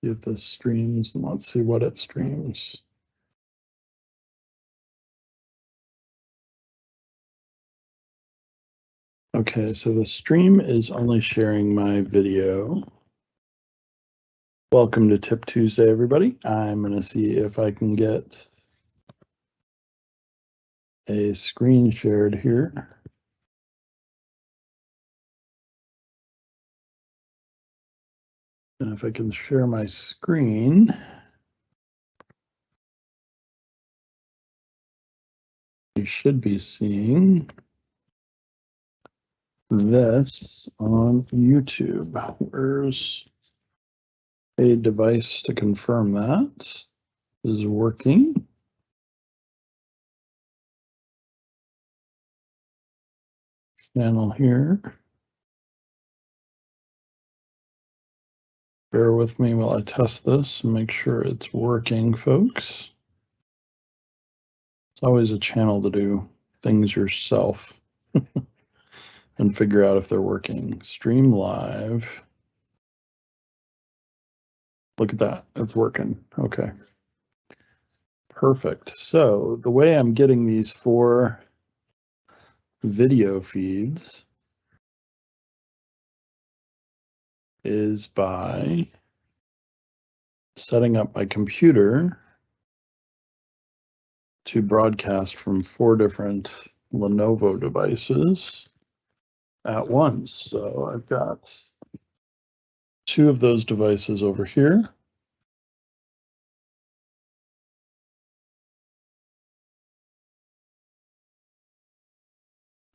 See if this streams, and let's see what it streams. Okay, so the stream is only sharing my video. Welcome to Tip Tuesday, everybody. I'm going to see if I can get a screen shared here. And if I can share my screen, you should be seeing this on YouTube. Where's a device to confirm that is working? Channel here. Bear with me while I test this and make sure it's working, folks. It's always a channel to do things yourself and figure out if they're working. Stream live. Look at that, it's working. Okay. Perfect. So the way I'm getting these 4 video feeds is by setting up my computer to broadcast from 4 different Lenovo devices at once. So I've got 2 of those devices over here.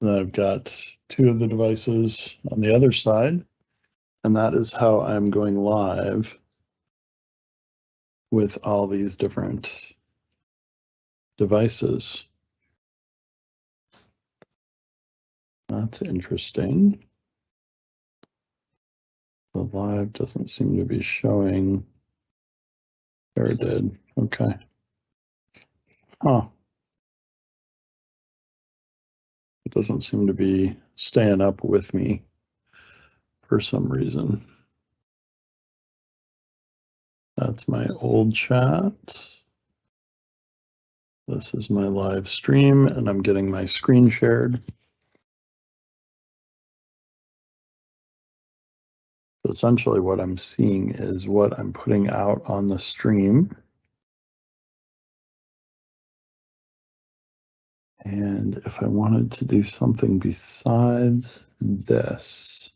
And then I've got 2 of the devices on the other side. And that is how I'm going live with all these different devices. That's interesting. The live doesn't seem to be showing. There it did. Okay. Huh. It doesn't seem to be staying up with me for some reason. That's my old chat. This is my live stream, and I'm getting my screen shared. So essentially what I'm seeing is what I'm putting out on the stream. And if I wanted to do something besides this,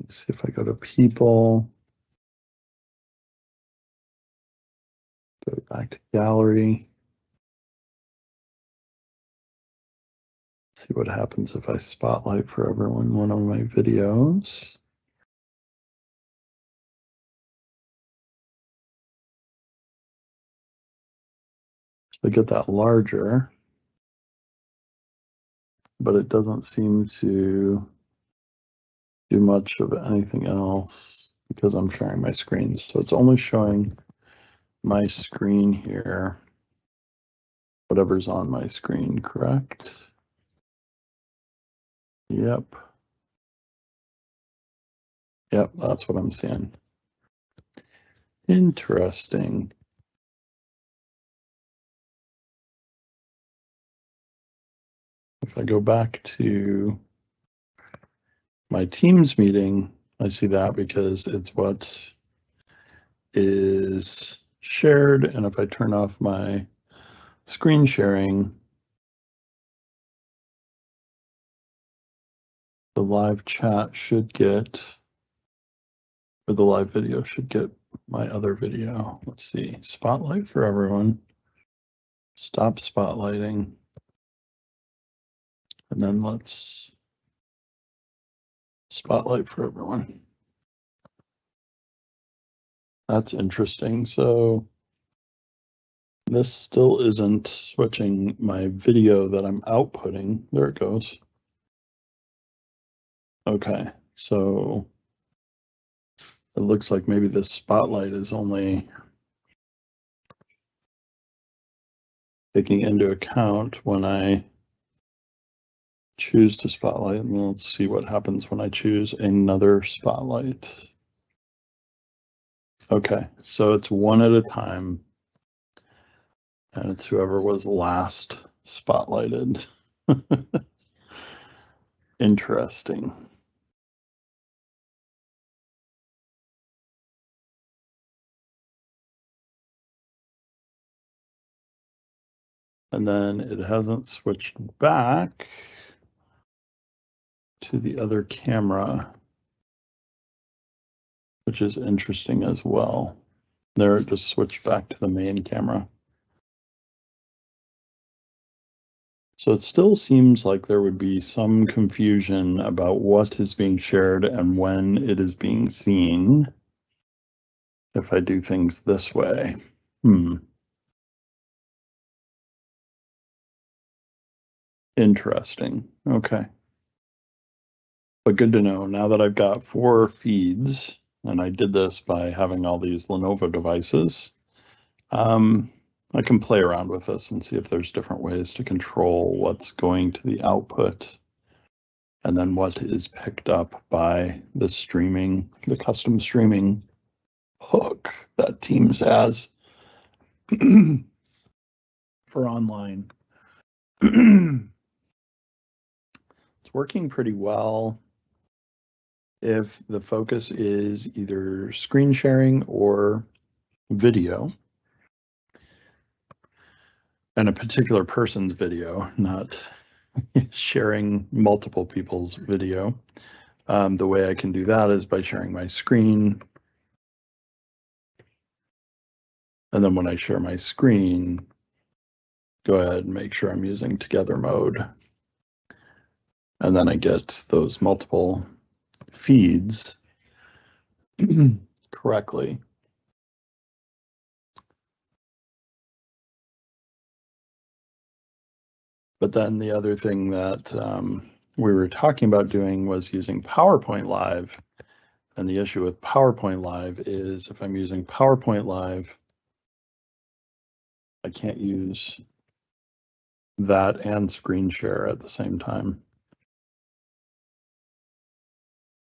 let's see if I go to people, go back to gallery, see what happens if I spotlight for everyone one of my videos. So I get that larger, but it doesn't seem to do much of anything else because I'm sharing my screen. So it's only showing my screen here, whatever's on my screen, correct? Yep. Yep, that's what I'm seeing. Interesting. If I go back to my Teams meeting, I see that because it's what is shared. And if I turn off my screen sharing, the live chat should get, or the live video should get my other video. Let's see, spotlight for everyone. Stop spotlighting. And then let's spotlight for everyone. That's interesting. So this still isn't switching my video that I'm outputting. There it goes. Okay, so it looks like maybe this spotlight is only taking into account when I choose to spotlight. And let's see what happens when I choose another spotlight. Okay, so it's one at a time, and it's whoever was last spotlighted. Interesting. And then it hasn't switched back to the other camera, which is interesting as well. There, it just switched back to the main camera. So it still seems like there would be some confusion about what is being shared and when it is being seen if I do things this way. Interesting. Okay. But good to know. Now that I've got 4 feeds, and I did this by having all these Lenovo devices, I can play around with this and see if there's different ways to control what's going to the output and then what is picked up by the streaming, the custom streaming hook that Teams has for online. It's working pretty well if the focus is either screen sharing or video, and a particular person's video, not sharing multiple people's video. The way I can do that is by sharing my screen. And then when I share my screen, go ahead and make sure I'm using together mode. And then I get those multiple feeds correctly. But then the other thing that we were talking about doing was using PowerPoint Live. And the issue with PowerPoint Live is if I'm using PowerPoint Live, I can't use that and screen share at the same time.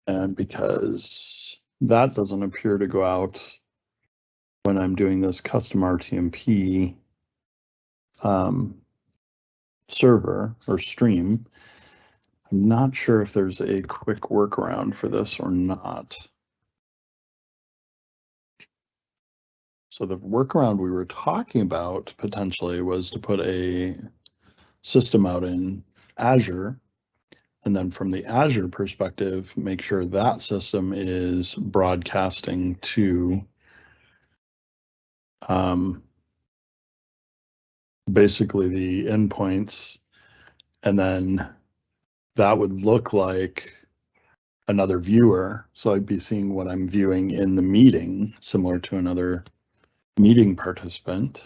And because that doesn't appear to go out when I'm doing this custom RTMP server or stream, I'm not sure if there's a quick workaround for this or not. So the workaround we were talking about potentially was to put a system out in Azure, and then from the Azure perspective, make sure that system is broadcasting to basically the endpoints, and then that would look like another viewer. So I'd be seeing what I'm viewing in the meeting, similar to another meeting participant.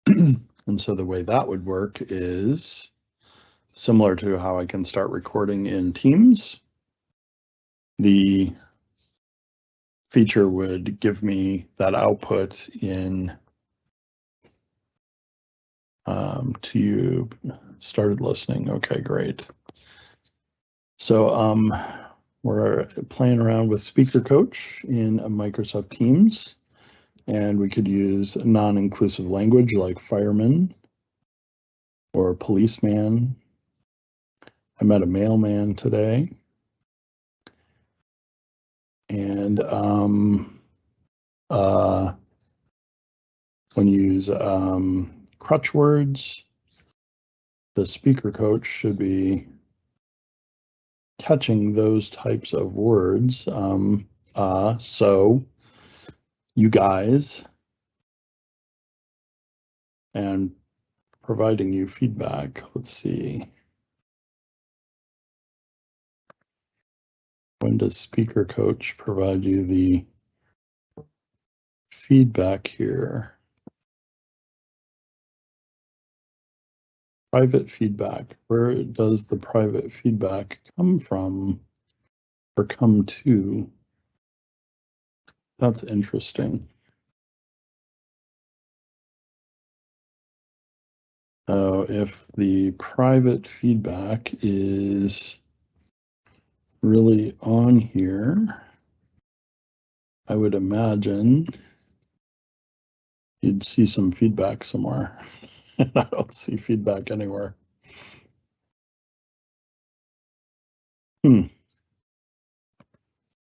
And so the way that would work is similar to how I can start recording in Teams. The feature would give me that output in to you started listening. Okay, great. So we're playing around with Speaker Coach in Microsoft Teams, and we could use non-inclusive language like fireman or policeman. I met a mailman today. And when you use crutch words, the Speaker Coach should be catching those types of words. So you guys, and providing you feedback. Let's see. When does Speaker Coach provide you the feedback here? Private feedback. Where does the private feedback come from or come to? That's interesting. If the private feedback is really on here, I would imagine you'd see some feedback somewhere. And I don't see feedback anywhere.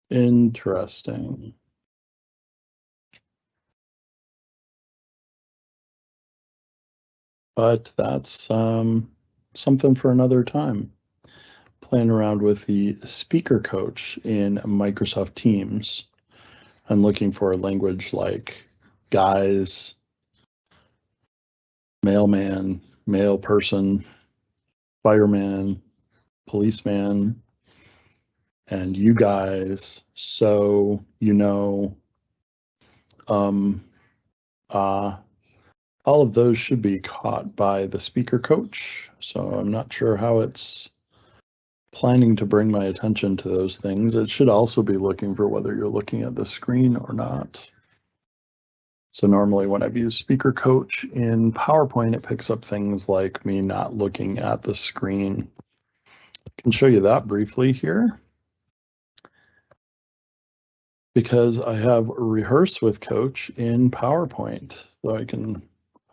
Interesting. But that's something for another time. Playing around with the speaker coach in Microsoft Teams and looking for a language like guys, mailman, mail person, fireman, policeman, and you guys, so you know, um, uh, all of those should be caught by the speaker coach. So I'm not sure how it's planning to bring my attention to those things. It should also be looking for whether you're looking at the screen or not. So normally when I've used speaker coach in PowerPoint, it picks up things like me not looking at the screen. I can show you that briefly here, because I have rehearse with coach in PowerPoint. So I can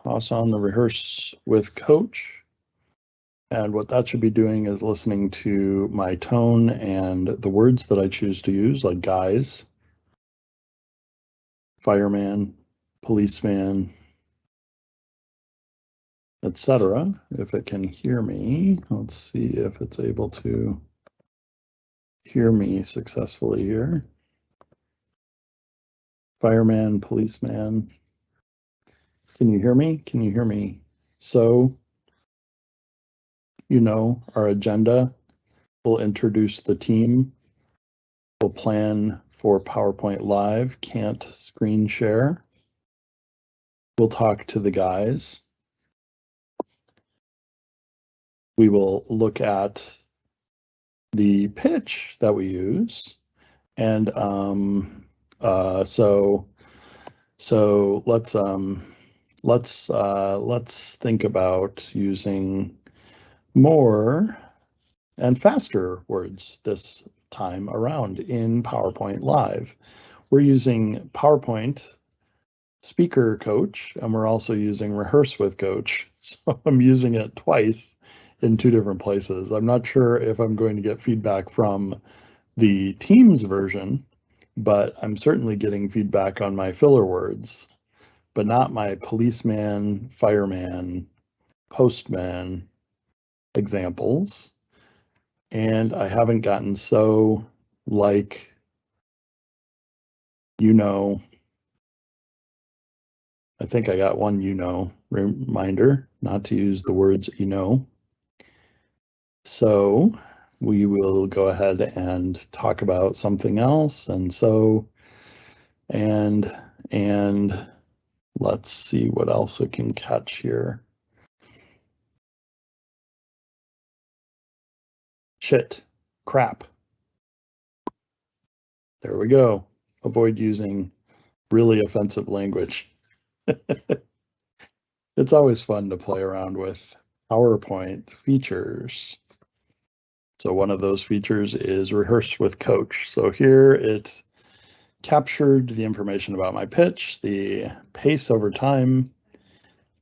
toss on the rehearse with coach. And what that should be doing is listening to my tone and the words that I choose to use, like guys, fireman, policeman, etc. If it can hear me, let's see if it's able to hear me successfully here. Fireman, policeman. Can you hear me? Can you hear me? So, you know, our agenda will introduce the team. We'll plan for PowerPoint Live, can't screen share. We'll talk to the guys. We will look at the pitch that we use. And so let's think about using more and faster words this time around in PowerPoint Live. We're using PowerPoint Speaker Coach, and we're also using Rehearse with Coach. So I'm using it twice in two different places. I'm not sure if I'm going to get feedback from the Teams version, but I'm certainly getting feedback on my filler words, but not my policeman, fireman, postman examples. And I haven't gotten so like, you know, I think I got one, you know, reminder not to use the words, you know. So we will go ahead and talk about something else. And so, and let's see what else it can catch here. Shit, crap. There we go. Avoid using really offensive language. It's always fun to play around with PowerPoint features. So one of those features is Rehearse with Coach. So here it captured the information about my pitch, the pace over time,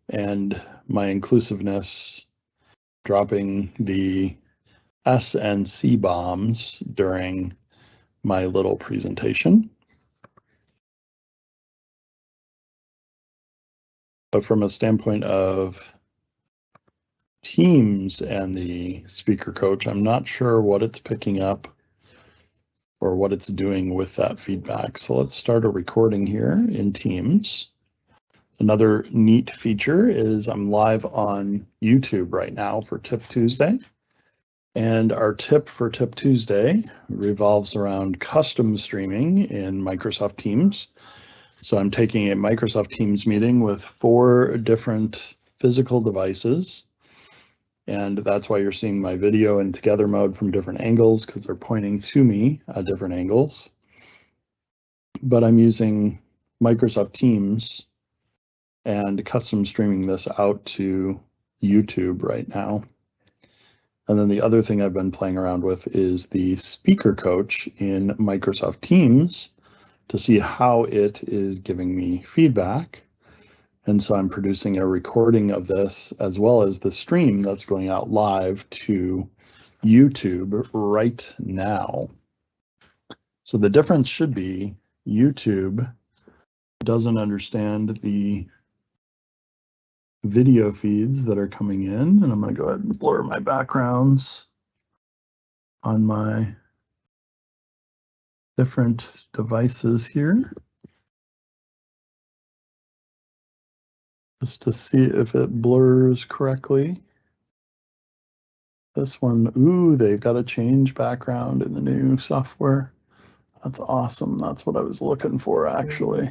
and my inclusiveness, dropping the S and C bombs during my little presentation. But from a standpoint of Teams and the speaker coach, I'm not sure what it's picking up or what it's doing with that feedback. So let's start a recording here in Teams. Another neat feature is I'm live on YouTube right now for Tip Tuesday. And our tip for Tip Tuesday revolves around custom streaming in Microsoft Teams. So I'm taking a Microsoft Teams meeting with 4 different physical devices. And that's why you're seeing my video in together mode from different angles, because they're pointing to me at different angles. But I'm using Microsoft Teams and custom streaming this out to YouTube right now. And then the other thing I've been playing around with is the speaker coach in Microsoft Teams to see how it is giving me feedback. And so I'm producing a recording of this as well as the stream that's going out live to YouTube right now. So the difference should be YouTube doesn't understand the video feeds that are coming in, and I'm going to go ahead and blur my backgrounds on my different devices here just to see if it blurs correctly. This one, ooh, they've got a change background in the new software. That's awesome. That's what I was looking for, actually.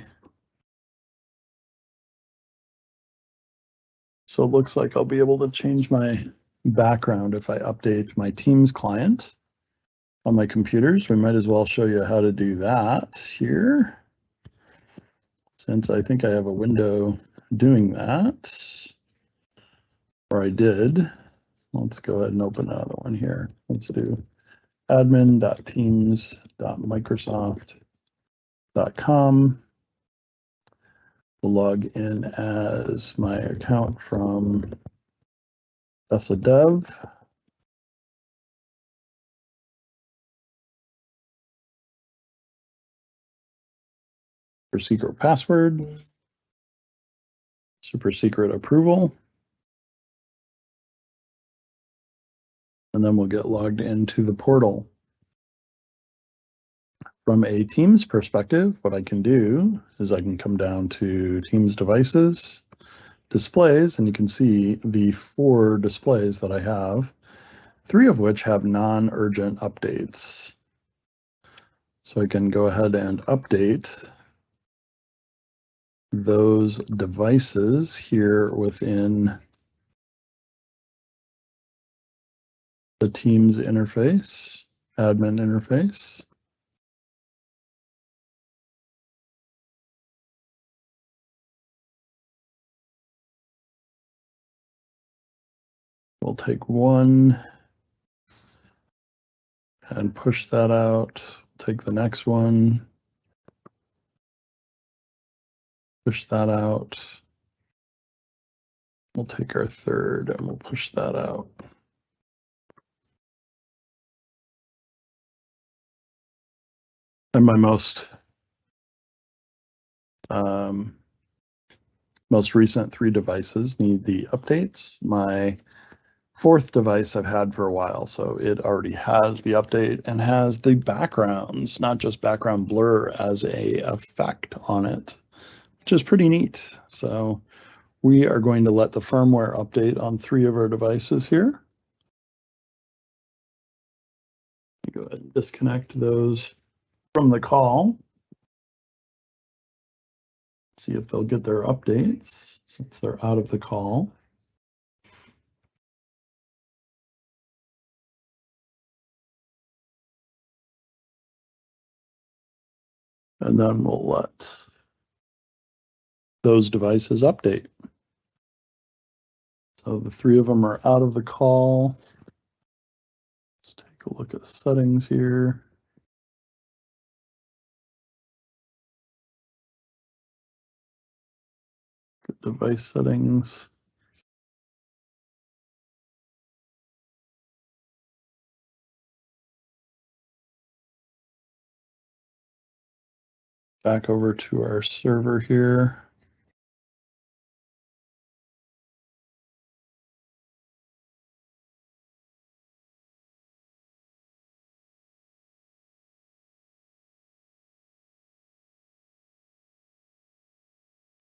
So it looks like I'll be able to change my background if I update my Teams client on my computers. We might as well show you how to do that here, since I think I have a window doing that, or I did. Let's go ahead and open another one here. Let's do admin.teams.microsoft.com. We'll log in as my account from Dev. For secret password, super secret approval, and then we'll get logged into the portal. From a Teams perspective, what I can do is I can come down to Teams devices, displays, and you can see the 4 displays that I have, 3 of which have non-urgent updates. So I can go ahead and update those devices here within the Teams interface, admin interface. We'll take one and push that out. Take the next one, push that out. We'll take our third and we'll push that out. And my most recent 3 devices need the updates. My 4th device I've had for a while, so it already has the update and has the backgrounds, not just background blur, as a effect on it, which is pretty neat. So we are going to let the firmware update on 3 of our devices here. Go ahead and disconnect those from the call. See if they'll get their updates since they're out of the call. And then we'll let those devices update. So the 3 of them are out of the call. Let's take a look at settings here. Device settings. Back over to our server here.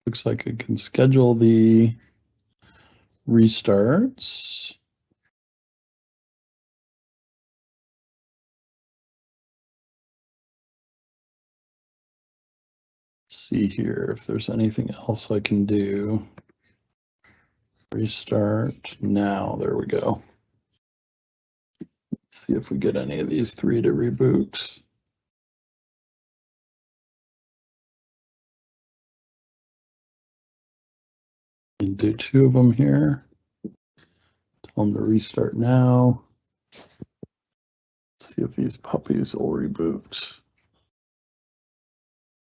Looks like it can schedule the restarts. Let's see here if there's anything else I can do. Restart now. There we go. Let's see if we get any of these 3 to reboot. And do 2 of them here. Tell them to restart now. Let's see if these puppies will reboot.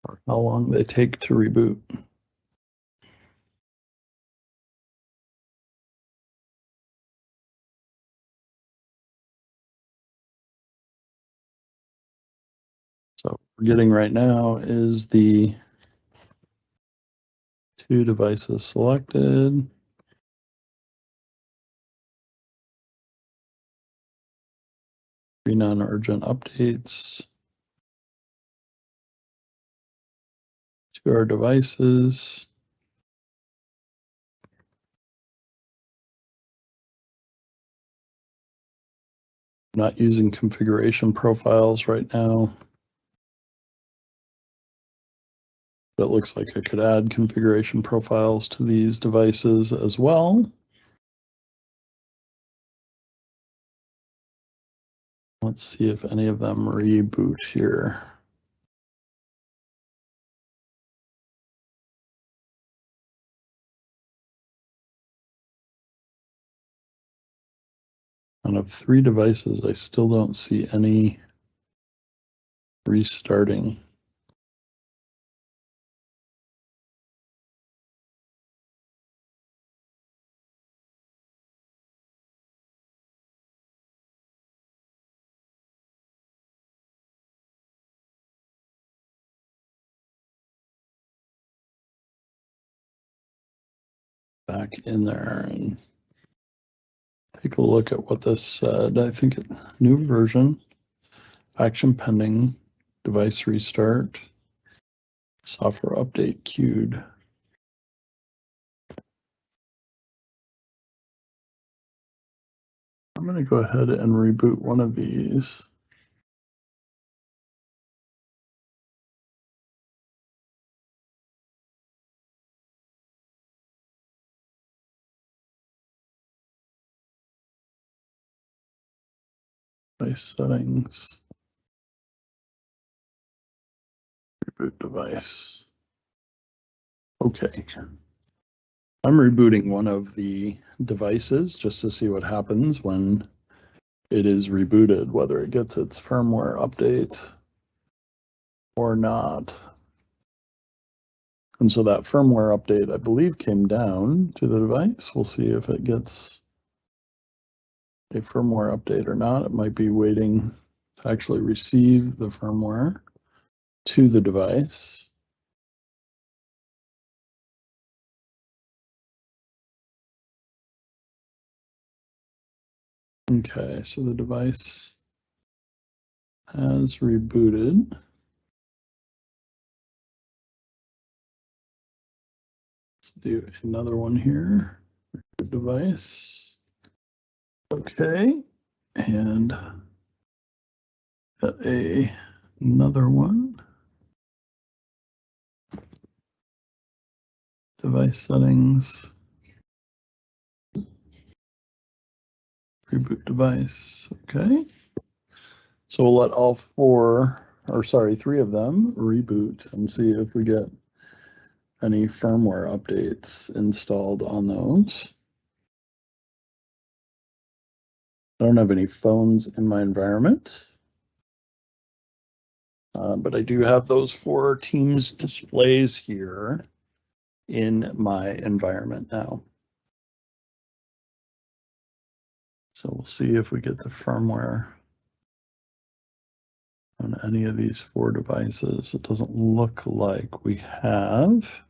or how long they take to reboot. So what we're getting right now is the 2 devices selected. 3 non-urgent updates to our devices. I'm not using configuration profiles right now. But it looks like I could add configuration profiles to these devices as well. Let's see if any of them reboot here. Out of 3 devices, I still don't see any restarting. Back in there and take a look at what this said. I think new version, action pending, device restart, software update queued. I'm going to go ahead and reboot one of these. Device settings, reboot device. Okay. I'm rebooting one of the devices just to see what happens when it is rebooted, whether it gets its firmware update or not. And so that firmware update, I believe, came down to the device. We'll see if it gets a firmware update or not. It might be waiting to actually receive the firmware to the device. Okay, so the device has rebooted. Let's do another one here. Device. Okay, and another one. Device settings. Reboot device. Okay. So we'll let all 3 of them reboot and see if we get any firmware updates installed on those. I don't have any phones in my environment, but I do have those 4 Teams displays here in my environment now. So we'll see if we get the firmware on any of these 4 devices. It doesn't look like we have.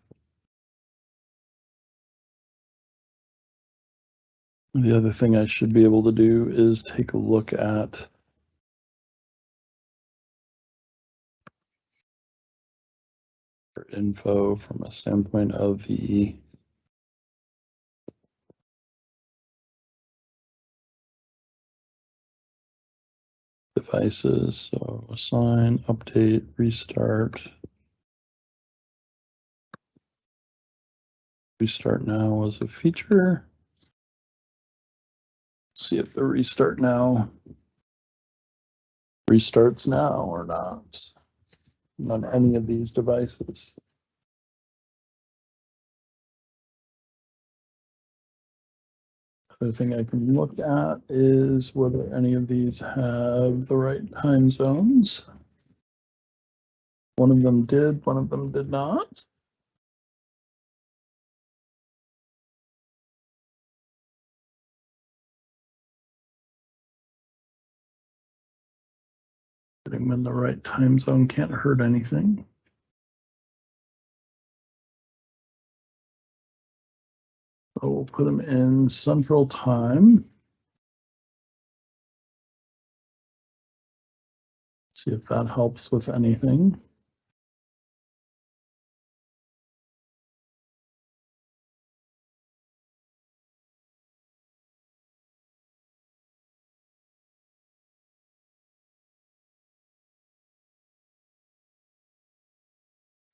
The other thing I should be able to do is take a look at info from a standpoint of the devices. So assign, update, restart. Restart now was a feature. See if the restart now restarts now or not on any of these devices. The thing I can look at is whether any of these have the right time zones. One of them did, one of them did not. Putting them in the right time zone can't hurt anything. So we'll put them in Central Time. See if that helps with anything.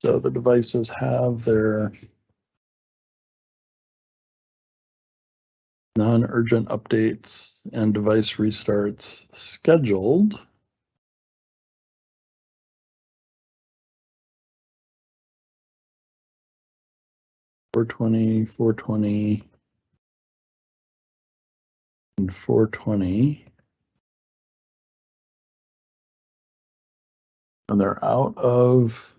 So the devices have their non-urgent updates and device restarts scheduled. $420, $420, and $420. And they're out of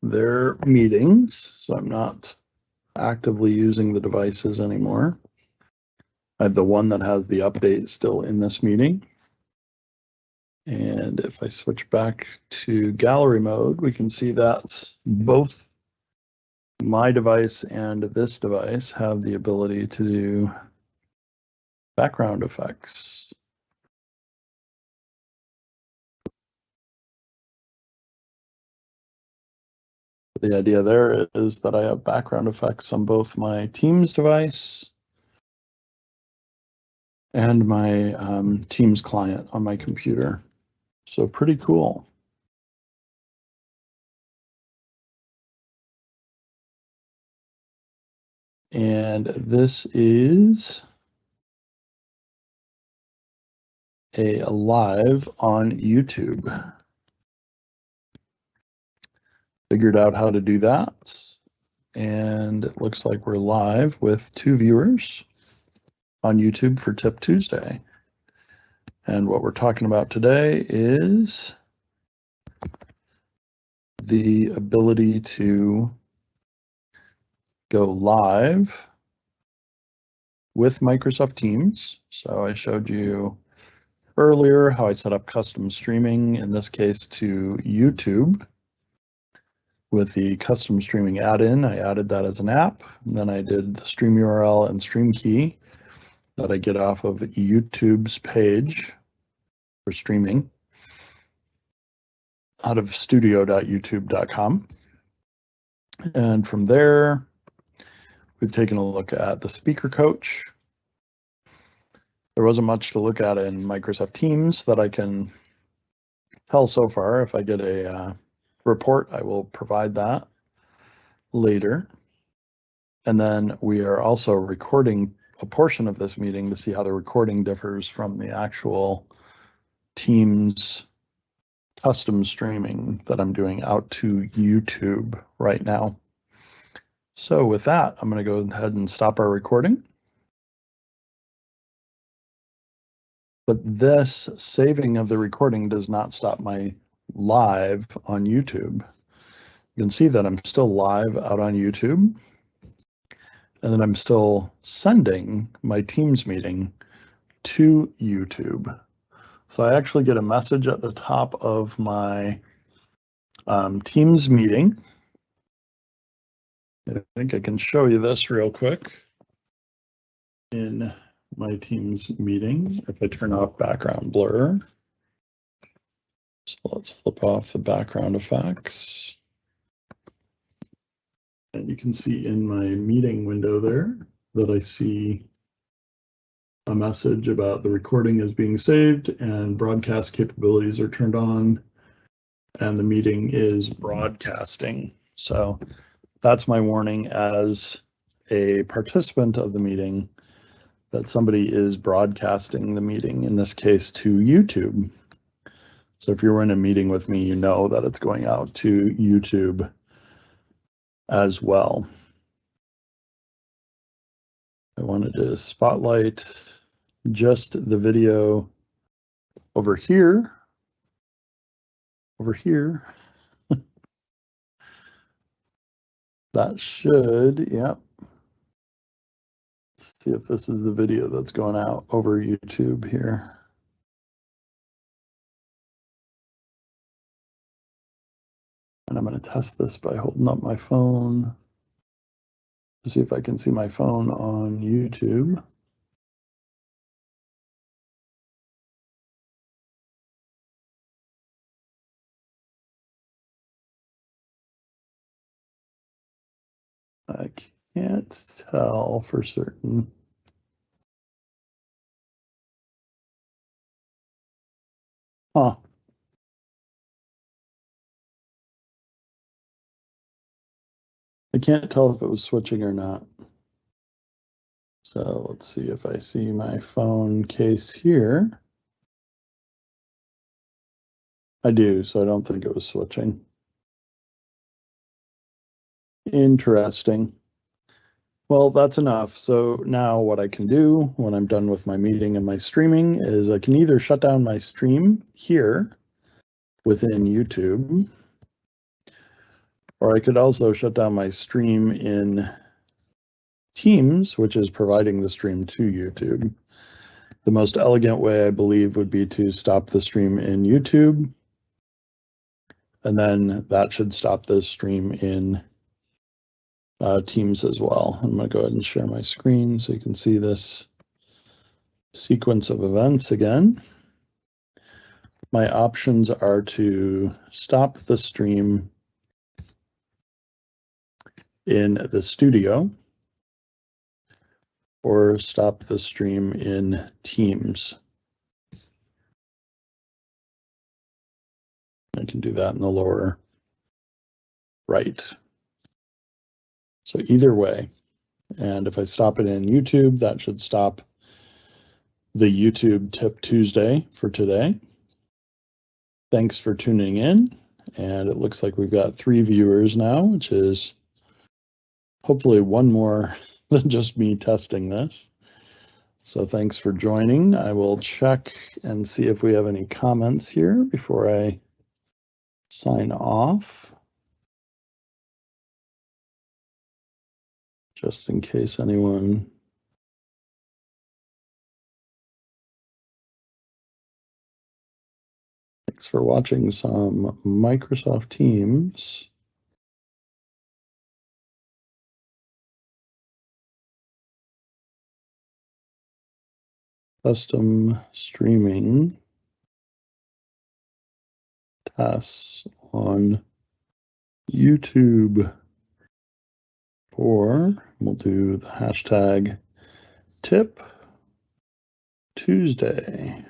their meetings, so I'm not actively using the devices anymore. I have the one that has the update still in this meeting. And if I switch back to gallery mode, we can see that both my device and this device have the ability to do background effects. The idea there is that I have background effects on both my Teams device and my Teams client on my computer. So pretty cool. And this is a live on YouTube. Figured out how to do that. And it looks like we're live with 2 viewers on YouTube for Tip Tuesday. And what we're talking about today is the ability to go live with Microsoft Teams. So I showed you earlier how I set up custom streaming, in this case to YouTube. With the custom streaming add-in, I added that as an app. And then I did the stream URL and stream key that I get off of YouTube's page for streaming out of studio.youtube.com. And from there, we've taken a look at the speaker coach. There wasn't much to look at in Microsoft Teams that I can tell so far. If I get a report, I will provide that later. And then we are also recording a portion of this meeting to see how the recording differs from the actual Teams custom streaming that I'm doing out to YouTube right now. So with that, I'm going to go ahead and stop our recording. But this saving of the recording does not stop my live on YouTube. You can see that I'm still live out on YouTube. And then I'm still sending my Teams meeting to YouTube. So I actually get a message at the top of my Teams meeting. I think I can show you this real quick in my Teams meeting. If I turn off background blur. So let's flip off the background effects. And you can see in my meeting window there that I see a message about the recording is being saved and broadcast capabilities are turned on and the meeting is broadcasting. So that's my warning as a participant of the meeting that somebody is broadcasting the meeting, in this case to YouTube. So if you're in a meeting with me, you know that it's going out to YouTube as well. I wanted to spotlight just the video over here over here. That should, yep. Let's see if this is the video that's going out over YouTube here. And I'm going to test this by holding up my phone to see if I can see my phone on YouTube. I can't tell for certain. Huh. I can't tell if it was switching or not. So let's see if I see my phone case here. I do, so I don't think it was switching. Interesting. Well, that's enough. So now what I can do when I'm done with my meeting and my streaming is I can either shut down my stream here within YouTube, or I could also shut down my stream in Teams, which is providing the stream to YouTube. The most elegant way, I believe, would be to stop the stream in YouTube, and then that should stop the stream in Teams as well. I'm going to go ahead and share my screen so you can see this sequence of events again. My options are to stop the stream in the studio or stop the stream in Teams. I can do that in the lower right. So either way, and if I stop it in YouTube, that should stop the YouTube Tip Tuesday for today. Thanks for tuning in, and it looks like we've got 3 viewers now, which is hopefully one more than just me testing this. So thanks for joining. I will check and see if we have any comments here before I sign off, just in case anyone Thanks for watching some Microsoft Teams. Custom streaming tests on YouTube. Or we'll do the hashtag Tip Tuesday.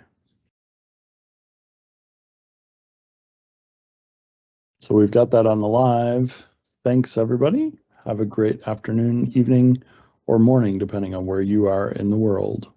So we've got that on the live. Thanks, everybody. Have a great afternoon, evening, or morning, depending on where you are in the world.